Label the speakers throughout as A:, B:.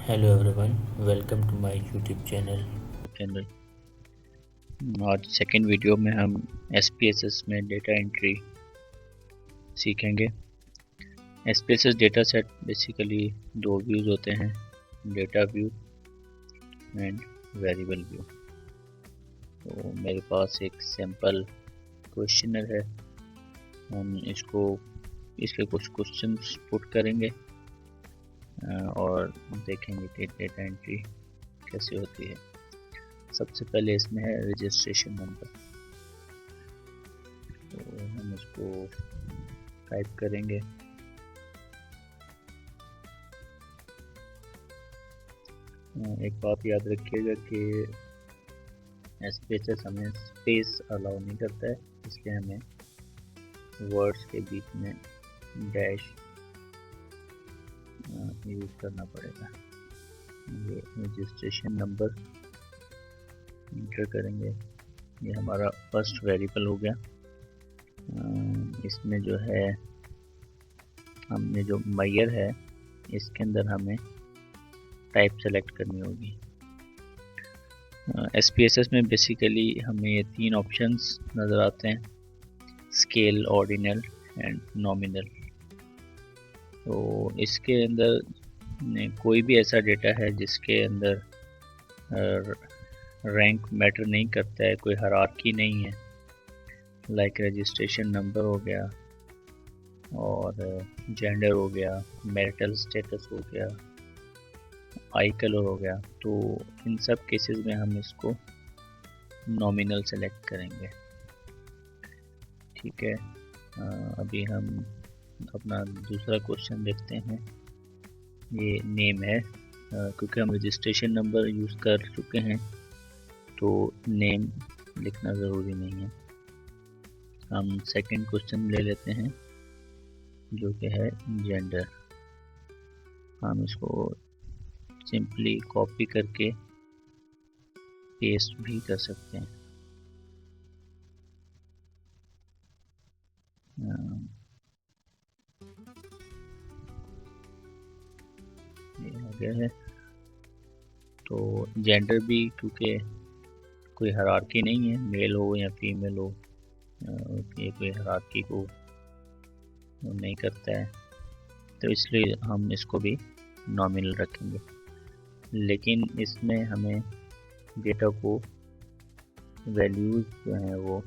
A: Hello everyone, welcome to my YouTube channel.
B: के अंदर आज सेकेंड वीडियो में हम SPSS में डेटा एंट्री सीखेंगे। SPSS डेटा सेट बेसिकली दो व्यूज़ होते हैं, data view and variable view. तो मेरे पास एक सैम्पल क्वेश्चनर है, हम इसके कुछ क्वेश्चंस पुट करेंगे और देखेंगे कि डेटा एंट्री कैसे होती है। सबसे पहले इसमें है रजिस्ट्रेशन नंबर, तो हम इसको टाइप करेंगे। एक बात याद रखिएगा कि SPSS हमें स्पेस अलाउ नहीं करता है, इसलिए हमें वर्ड्स के बीच में डैश यूज करना पड़ेगा। ये रजिस्ट्रेशन नंबर इंटर करेंगे, ये हमारा फर्स्ट वेरिएबल हो गया। इसमें जो है हमने जो मेजर है इसके अंदर हमें टाइप सेलेक्ट करनी होगी। SPSS में बेसिकली हमें ये तीन ऑप्शंस नज़र आते हैं, स्केल, ऑर्डिनल एंड नॉमिनल। तो इसके अंदर कोई भी ऐसा डेटा है जिसके अंदर रैंक मैटर नहीं करता है, कोई हायरार्की नहीं है, लाइक रजिस्ट्रेशन नंबर हो गया और जेंडर हो गया, मैरिटल स्टेटस हो गया, आई कलर हो गया। तो इन सब केसेस में हम इसको नॉमिनल सेलेक्ट करेंगे। ठीक है, अभी हम अपना दूसरा क्वेश्चन देखते हैं। ये नेम है, क्योंकि हम रजिस्ट्रेशन नंबर यूज़ कर चुके हैं तो नेम लिखना ज़रूरी नहीं है। हम सेकंड क्वेश्चन ले लेते हैं जो कि है जेंडर। हम इसको सिंपली कॉपी करके पेस्ट भी कर सकते हैं। ये आ गया है। तो जेंडर भी क्योंकि कोई हायरार्की नहीं है, मेल हो या फीमेल हो, ये कोई हायरार्की को नहीं करता है, तो इसलिए हम इसको भी नॉमिनल रखेंगे। लेकिन इसमें हमें डेटा को वैल्यूज़ जो हैं वो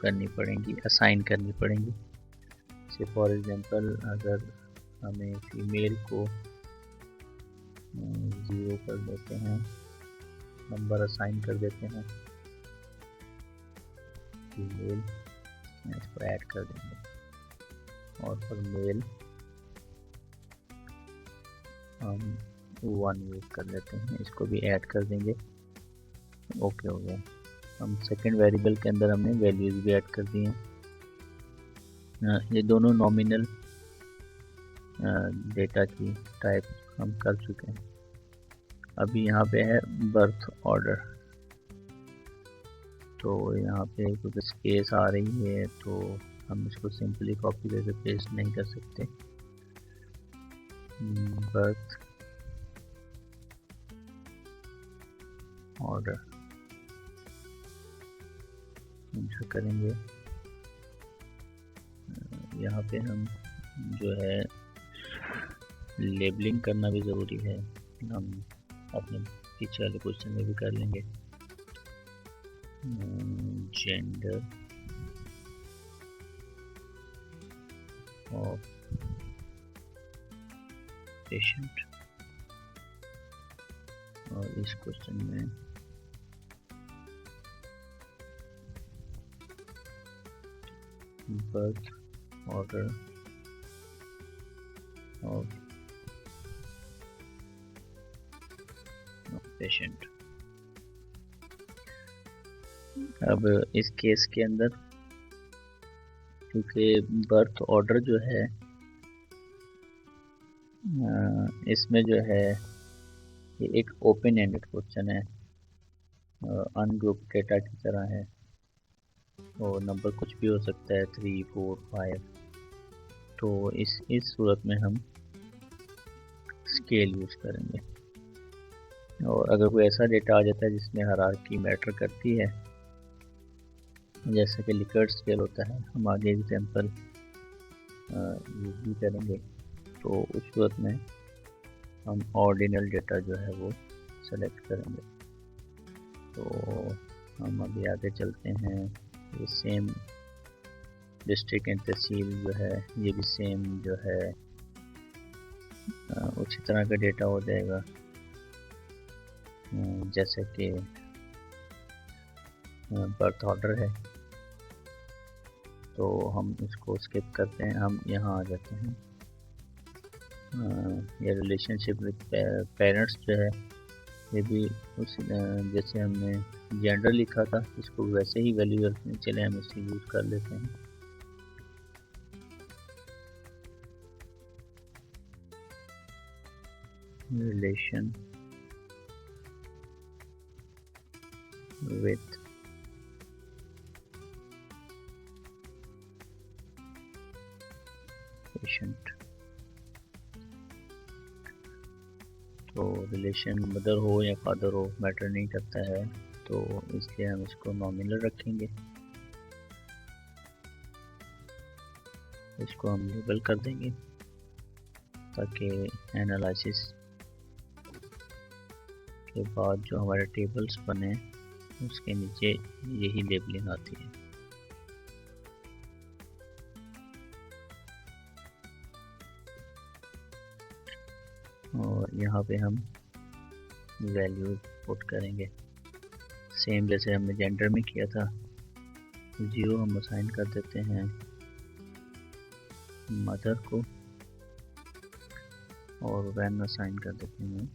B: करनी पड़ेंगी, असाइन करनी पड़ेंगी। जैसे फॉर एग्जांपल अगर हमें फीमेल को 0 कर देते हैं, नंबर असाइन कर देते हैं फीमेल, इसको ऐड कर देंगे, और फॉर मेल हम 1 यूज़ कर लेते हैं, इसको भी ऐड कर देंगे। ओके हो गया। हम सेकंड वेरिएबल के अंदर हमने वैल्यूज़ भी ऐड कर दी हैं। ये दोनों नॉमिनल डेटा की टाइप हम कर चुके हैं। अभी यहाँ पे है बर्थ ऑर्डर, तो यहाँ पे कुछ स्पेस आ रही है तो हम इसको सिंपली कॉपी करके पेस्ट नहीं कर सकते। बर्थ ऑर्डर इंटर करेंगे। यहाँ पे हम जो है लेबलिंग करना भी ज़रूरी है, हम अपने पीछे वाले क्वेश्चन में भी कर लेंगे। जेंडर ऑफ पेशेंट, और इस क्वेश्चन में बर्थ ऑर्डर ऑफ पेशेंट। अब इस केस के अंदर क्योंकि बर्थ ऑर्डर जो है इसमें जो है ये एक ओपन एंडेड क्वेश्चन है, अनग्रुप डेटा की तरह है, और नंबर कुछ भी हो सकता है, 3, 4, 5। तो इस सूरत में हम स्केल यूज़ करेंगे। और अगर कोई ऐसा डेटा आ जाता है जिसमें हायरार्की मैटर करती है, जैसे कि लिकर्ट स्केल होता है, हम आगे एग्जांपल यूज़ भी करेंगे, तो उस सूरत में हम ऑर्डिनल डेटा जो है वो सेलेक्ट करेंगे। तो हम अभी आगे चलते हैं। ये सेम डिस्ट्रिक्ट एंड तहसील जो है, ये भी सेम जो है उसी तरह का डेटा हो जाएगा। जैसे कि बर्थ ऑर्डर है, तो हम इसको स्किप करते हैं, हम यहाँ आ जाते हैं। ये रिलेशनशिप विद पेरेंट्स जो है, ये भी उस जैसे हमने जेंडर लिखा था, इसको वैसे ही वैल्यू रखने, चले हम इसे यूज़ कर लेते हैं। रिलेशन विथ पेशेंट, तो रिलेशन मदर हो या फादर हो मैटर नहीं करता है, तो इसलिए हम इसको नॉमिनल रखेंगे। इसको हम लेबल कर देंगे ताकि एनालिसिस के बाद जो हमारे टेबल्स बने उसके नीचे यही लेबलिंग आती है। और यहाँ पे हम वैल्यू पुट करेंगे, सेम जैसे हमने जेंडर में किया था। 0 हम असाइन कर देते हैं मदर को, और वैन असाइन कर देते हैं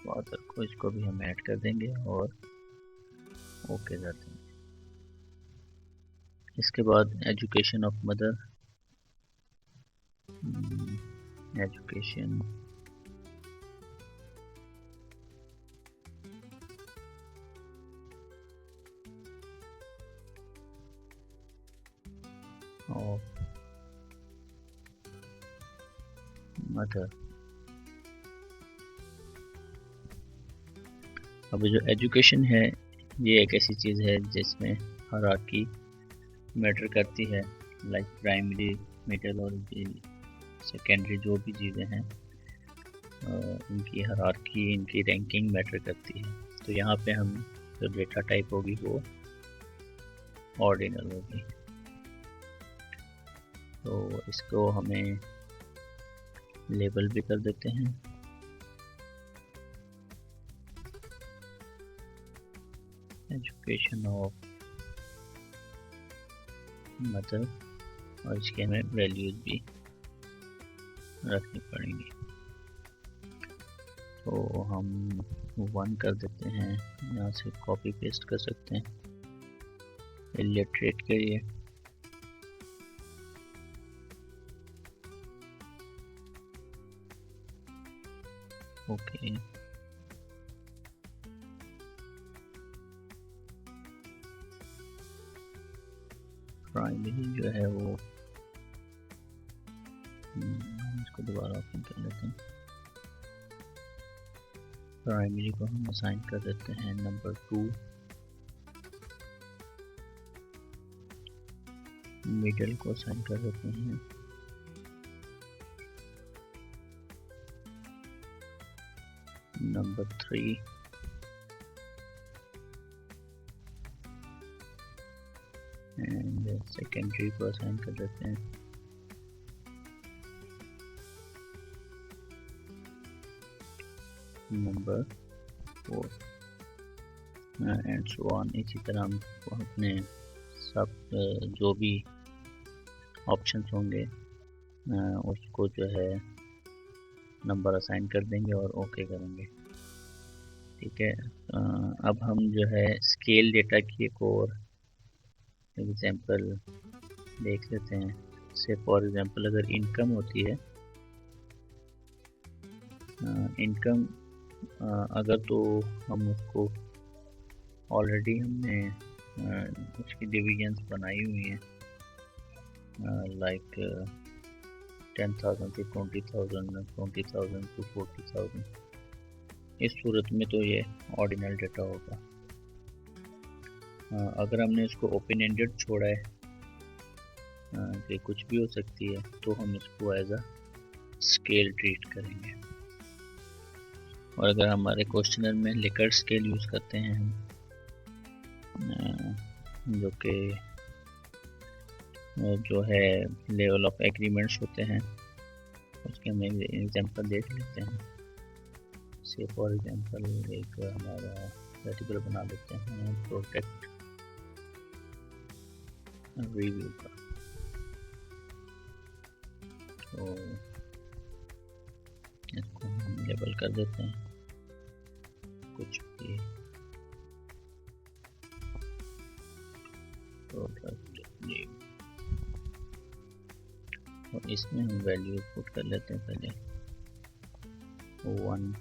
B: फादर को। इसको भी हम ऐड कर देंगे और ओके कर देंगे। इसके बाद education of mother, education of mother. अब जो एजुकेशन है, ये एक ऐसी चीज़ है जिसमें हायरार्की मैटर करती है, लाइक प्राइमरी, मिडिल और सेकेंडरी जो भी चीज़ें हैं, इनकी हायरार्की, इनकी रैंकिंग मैटर करती है। तो यहाँ पे हम जो डेटा टाइप होगी वो ऑर्डिनल होगी। तो इसको हमें लेबल भी कर देते हैं। एजुकेशन ऑफ मदर, और इसके हमें वैल्यूज भी रखनी पड़ेंगी। तो हम 1 कर देते हैं, यहाँ से कॉपी पेस्ट कर सकते हैं इलिटरेट के लिए। ओके, प्राइमरी जो है वो इसको दोबारा ओपन कर लेते हैं। प्राइमरी को हम असाइन कर देते हैं नंबर 2, मिडिल को असाइन कर देते हैं नंबर 3, एंड सेकेंडरी को असाइन कर देते हैं नंबर 4, एंड सो ऑन। इसी तरह हम अपने सब जो भी ऑप्शंस होंगे उसको जो है नंबर असाइन कर देंगे और ओके करेंगे। ठीक है, अब हम जो है स्केल डेटा की एक और एग्जांपल देख लेते हैं। से फॉर एग्जांपल अगर इनकम होती है, इनकम अगर तो हम उसको ऑलरेडी हमने उसकी डिविजन्स बनाई हुई हैं, लाइक 10,000 to 20,000, 20,000 to 40,000। इस सूरत में तो ये ऑर्डिनल डेटा होगा। अगर हमने इसको ओपन एंडेड छोड़ा है कि कुछ भी हो सकती है, तो हम इसको एज अ स्केल ट्रीट करेंगे। और अगर हमारे क्वेश्चनर में लिकर्ट स्केल यूज़ करते हैं हम, जो कि जो है लेवल ऑफ एग्रीमेंट्स होते हैं, उसके हम एग्जांपल देख लेते हैं। से फॉर एग्जांपल एक हमारा वेरिएबल बना लेते हैं प्रोटेक्ट रिव्यू का। तो इसको हम लेबल कर देते हैं कुछ भी, प्रोडक्ट नेम, और इसमें हम वैल्यू पुट कर लेते हैं पहले 1,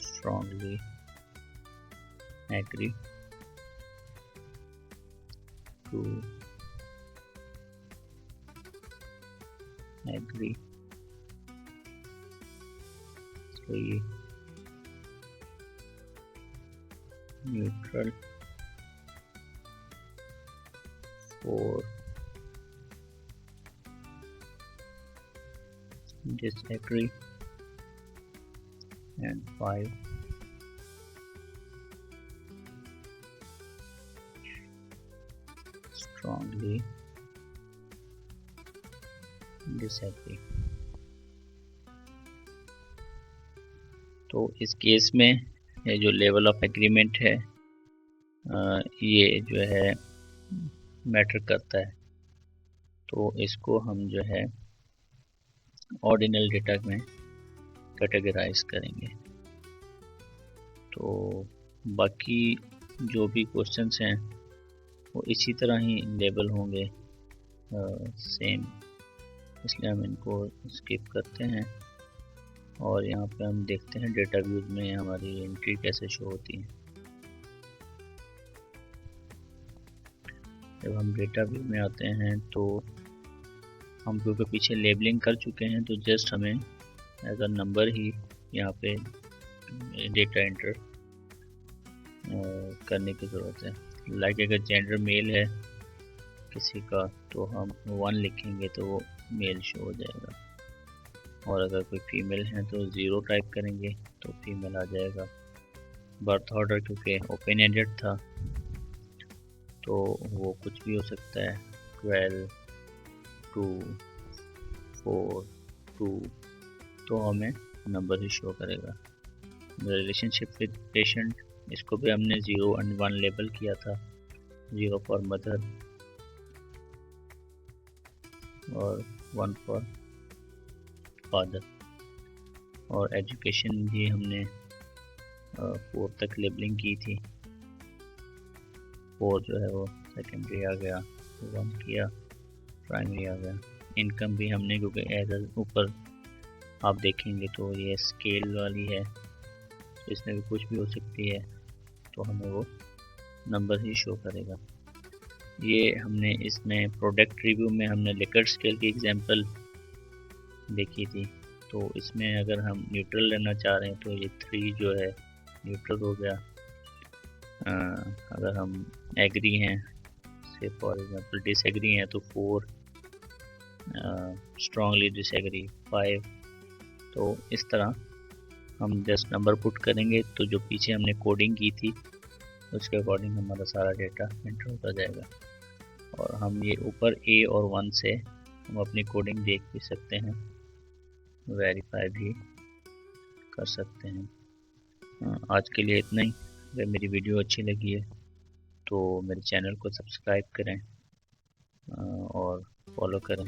B: strongly agree, 2, agree, 3, neutral, 4, disagree, and 5, strongly disagree। तो इस केस में ये जो लेवल ऑफ एग्रीमेंट है, ये जो है मैटर करता है। तो इसको हम जो है ऑर्डिनल डेटा में कैटेगराइज करेंगे। तो बाकी जो भी क्वेश्चंस हैं वो इसी तरह ही लेबल होंगे सेम, इसलिए हम इनको स्किप करते हैं। और यहाँ पे हम देखते हैं डेटा व्यूज में हमारी एंट्री कैसे शो होती है। जब हम डेटा व्यू में आते हैं तो हम क्योंकि पीछे लेबलिंग कर चुके हैं, तो जस्ट हमें एज अ नंबर ही यहाँ पे डेटा एंटर करने की ज़रूरत है। लाइक अगर जेंडर मेल है किसी का, तो हम 1 लिखेंगे तो वो मेल शो हो जाएगा, और अगर कोई फीमेल है तो 0 टाइप करेंगे तो फीमेल आ जाएगा। बर्थ ऑर्डर क्योंकि ओपन एंडेड था तो वो कुछ भी हो सकता है, 12, 2, 4, 2, तो हमें नंबर ही शो करेगा। रिलेशनशिप विद पेशेंट, इसको भी हमने 0 और 1 लेबल किया था, 0 फॉर मदर और 1 फॉर फादर। और एजुकेशन भी हमने 4 तक लेबलिंग की थी, 4 जो है वो सेकेंडरी आ गया, 1 किया प्राइमरी आ गया। इनकम भी हमने, क्योंकि एज ऊपर आप देखेंगे तो ये स्केल वाली है, तो इसमें भी कुछ भी हो सकती है, तो हमें वो नंबर ही शो करेगा। ये हमने इसमें प्रोडक्ट रिव्यू में हमने लिकर्ट स्केल की एग्जांपल देखी थी। तो इसमें अगर हम न्यूट्रल लेना चाह रहे हैं तो ये 3 जो है न्यूट्रल हो गया। अगर हम एग्री हैं, से फॉर एग्जांपल डिसएग्री हैं, तो 4, स्ट्रांगली डिसएग्री 5। तो इस तरह हम जस्ट नंबर पुट करेंगे तो जो पीछे हमने कोडिंग की थी उसके अकॉर्डिंग हमारा सारा डेटा एंटर होता जाएगा। और हम ये ऊपर A और 1 से हम अपनी कोडिंग देख भी सकते हैं, वेरीफाई भी कर सकते हैं। आज के लिए इतना ही। अगर मेरी वीडियो अच्छी लगी है तो मेरे चैनल को सब्सक्राइब करें और फॉलो करें।